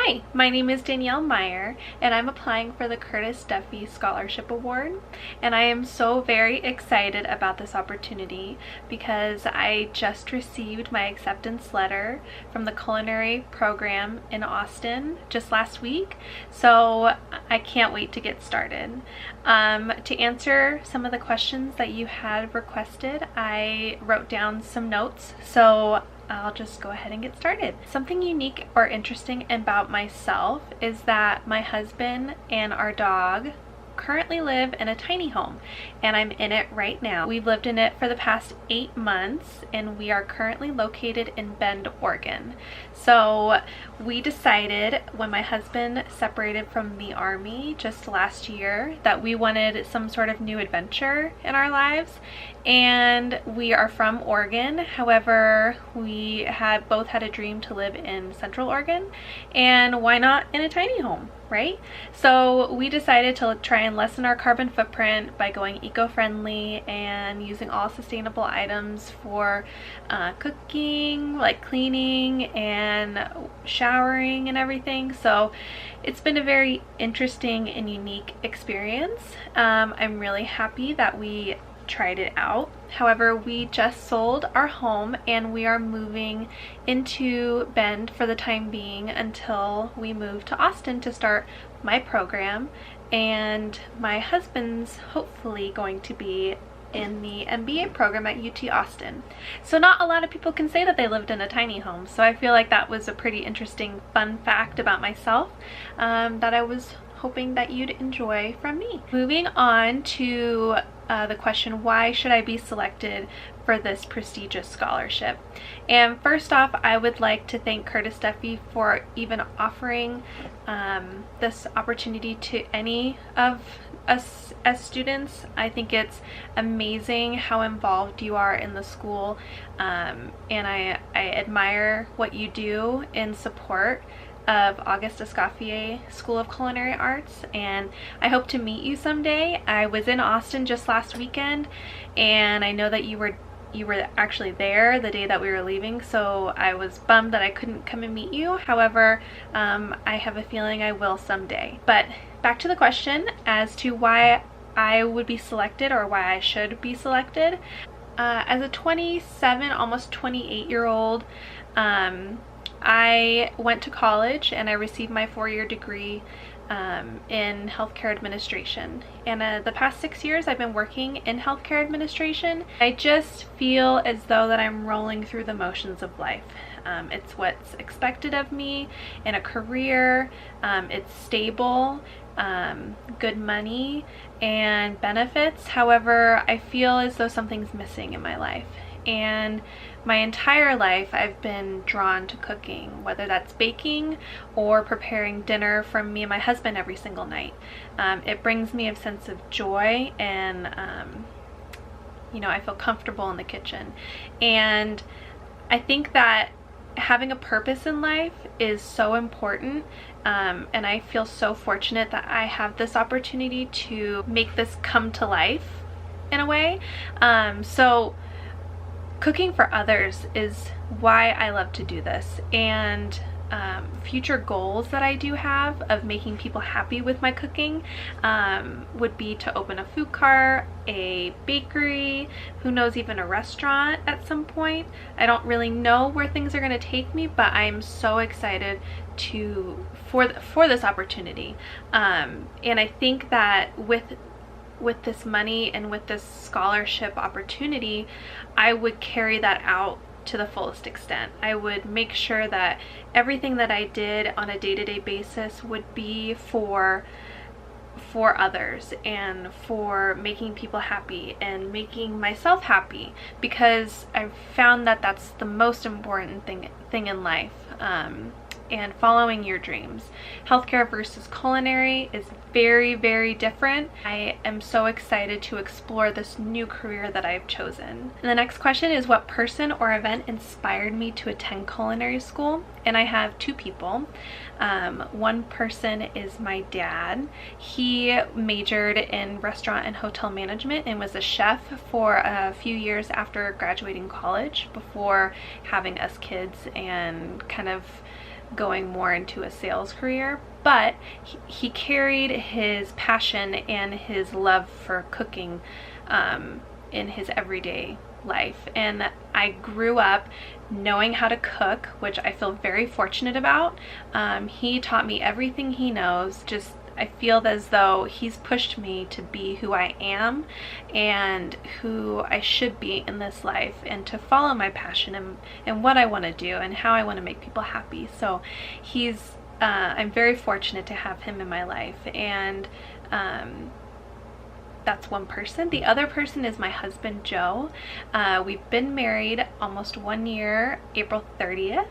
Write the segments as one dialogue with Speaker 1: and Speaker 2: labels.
Speaker 1: Hi, my name is Danielle Meyer, and I'm applying for the Curtis Duffy Scholarship Award. And I am so very excited about this opportunity because I just received my acceptance letter from the culinary program in Austin just last week. So I can't wait to get started. To answer some of the questions that you had requested, I wrote down some notes. So I'll just go ahead and get started. Something unique or interesting about myself is that my husband and our dog currently live in a tiny home, and I'm in it right now. We've lived in it for the past 8 months, and we are currently located in Bend, Oregon. So we decided when my husband separated from the Army just last year that we wanted some sort of new adventure in our lives, and we are from Oregon. However, we both had a dream to live in Central Oregon, and why not in a tiny home, right? So we decided to try and lessen our carbon footprint by going eco-friendly and using all sustainable items for cooking, like cleaning and showering and everything. So it's been a very interesting and unique experience. I'm really happy that we tried it out. However, we just sold our home and we are moving into Bend for the time being until we move to Austin to start my program, and my husband's hopefully going to be in the MBA program at UT Austin. So not a lot of people can say that they lived in a tiny home, so I feel like that was a pretty interesting fun fact about myself that I was hoping that you'd enjoy from me. Moving on to the question, why should I be selected for this prestigious scholarship? And first off, I would like to thank Curtis Duffy for even offering this opportunity to any of us as students. I think it's amazing how involved you are in the school, and I admire what you do in support of Auguste Escoffier School of Culinary Arts, and I hope to meet you someday. I was in Austin just last weekend, and I know that you were actually there the day that we were leaving, so I was bummed that I couldn't come and meet you. However, I have a feeling I will someday. But back to the question as to why I would be selected, or why I should be selected. As a 27, almost 28-year-old, I went to college and I received my 4-year degree in healthcare administration, and the past 6 years I've been working in healthcare administration. I just feel as though that I'm rolling through the motions of life. It's what's expected of me in a career. It's stable, good money and benefits. However, I feel as though something's missing in my life. And my entire life I've been drawn to cooking, whether that's baking or preparing dinner for me and my husband every single night. It brings me a sense of joy, and I feel comfortable in the kitchen. And I think that having a purpose in life is so important, and I feel so fortunate that I have this opportunity to make this come to life in a way. So cooking for others is why I love to do this, and future goals that I do have of making people happy with my cooking would be to open a food cart, a bakery, who knows, even a restaurant at some point. I don't really know where things are going to take me, but I'm so excited for this opportunity, and I think that with this money and with this scholarship opportunity, I would carry that out to the fullest extent. I would make sure that everything that I did on a day-to-day basis would be for others, and for making people happy and making myself happy, because I've found that that's the most important thing in life. And following your dreams. Healthcare versus culinary is very, very different. I am so excited to explore this new career that I've chosen. And the next question is, what person or event inspired me to attend culinary school? And I have two people. One person is my dad. He majored in restaurant and hotel management and was a chef for a few years after graduating college, before having us kids and kind of going more into a sales career, but he carried his passion and his love for cooking in his everyday life. And I grew up knowing how to cook, which I feel very fortunate about. He taught me everything he knows. Just I feel as though he's pushed me to be who I am and who I should be in this life, and to follow my passion and what I want to do and how I want to make people happy. So I'm very fortunate to have him in my life, and that's one person. The other person is my husband, Joe. We've been married almost 1 year, April 30th,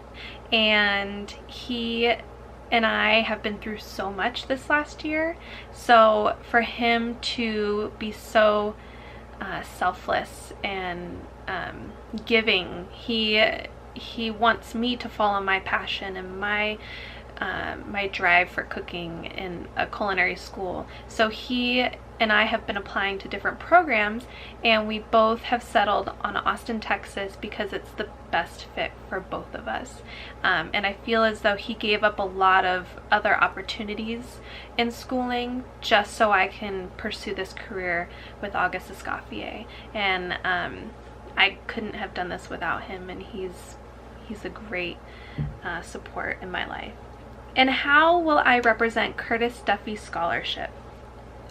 Speaker 1: and he and I have been through so much this last year. So for him to be so selfless and giving, he wants me to follow my passion and my drive for cooking in a culinary school. So he and I have been applying to different programs, and we both have settled on Austin, Texas, because it's the best fit for both of us. And I feel as though he gave up a lot of other opportunities in schooling just so I can pursue this career with Auguste Escoffier. And I couldn't have done this without him, and he's a great support in my life. And how will I represent Curtis Duffy Scholarship?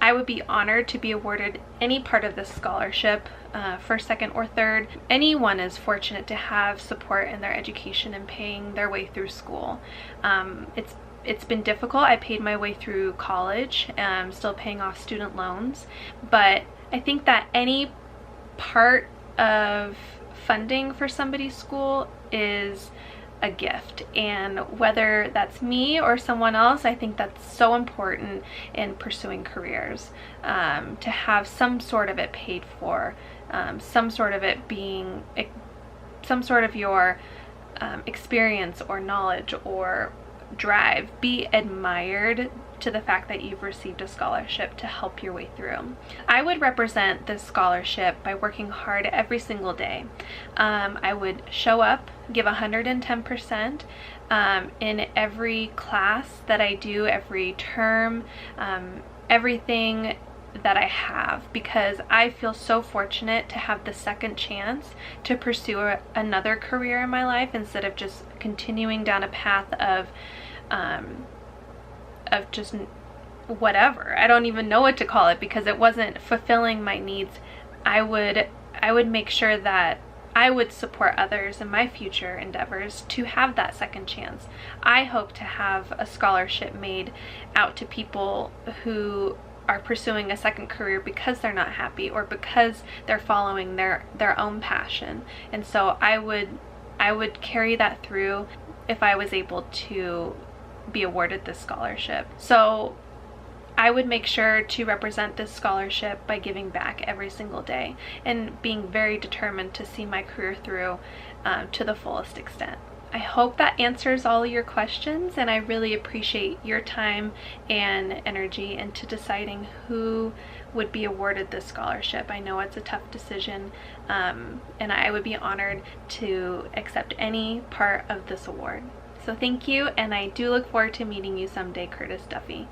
Speaker 1: I would be honored to be awarded any part of this scholarship, first, second, or third. Anyone is fortunate to have support in their education and paying their way through school. It's been difficult. I paid my way through college, and I'm still paying off student loans, but I think that any part of funding for somebody's school is a gift, and whether that's me or someone else, I think that's so important in pursuing careers, to have some sort of it paid for, some sort of it being some sort of your experience or knowledge or drive be admired, to the fact that you've received a scholarship to help your way through. I would represent this scholarship by working hard every single day. I would show up, give 110% in every class that I do, every term, everything that I have, because I feel so fortunate to have the second chance to pursue another career in my life, instead of just continuing down a path of just whatever. I don't even know what to call it, because it wasn't fulfilling my needs. I would make sure that I would support others in my future endeavors to have that second chance. I hope to have a scholarship made out to people who are pursuing a second career because they're not happy, or because they're following their own passion. And so I would carry that through if I was able to be awarded this scholarship. So I would make sure to represent this scholarship by giving back every single day and being very determined to see my career through to the fullest extent. I hope that answers all of your questions, and I really appreciate your time and energy into deciding who would be awarded this scholarship. I know it's a tough decision, and I would be honored to accept any part of this award. So thank you, and I do look forward to meeting you someday, Curtis Duffy.